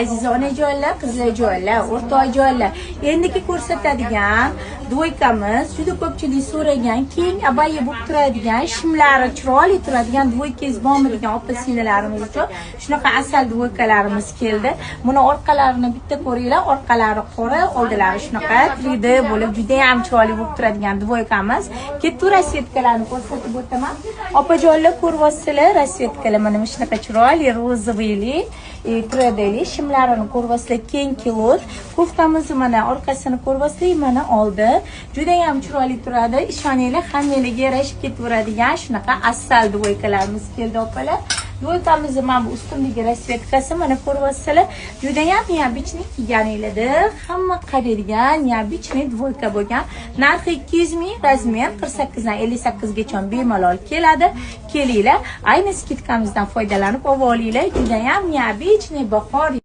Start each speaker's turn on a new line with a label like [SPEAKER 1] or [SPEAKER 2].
[SPEAKER 1] Aziz onajonlar, qizlarjonlar, o'rtoqjonlar, endiki ko'rsatadigan dvoykamiz juda ko'pchilik so'ragan, keng abaya bo'lib turadigan, shimlari chiroyli turadigan dvoykangiz bormi degan opa-singillarimiz uchun shunaqa asal dvoykalarimiz keldi. Buni orqalarini bitta ko'ringlar, orqalari qora, oldilari shunaqa 3D bo'lib juda ham chiroyli bo'lib turadigan dvoykamiz. Katta rasvetkalarni ko'rsatib o'taman. Opajonlar ko'ryapsizlar, rasvetkalar mana shunaqa chiroyli rozoviyli, 3Dli shimlarini ko'ryapsizlar, keng kilot. Koftamizni mana orqasini ko'ryapsizlar, mana oldi. Juda ham chiroyli turadi. Ishoninglar, hammangizga yarashib ketaveradigan shunaqa asal dvoykalarimiz keldi opalar. Dvoykamizni mana bu ustundagi rasvetkasi mana ko'ryapsizlar. Juda ham neobichniy kiyganinglarda hamma qaraydigan neobichniy dvoyka bo'lgan. Narxi 200 ming, razmer 48 dan 58 gacha bemalol keladi. Kelinglar, ayni skidkamizdan foydalanib olinglar. Juda ham neobichniy bahor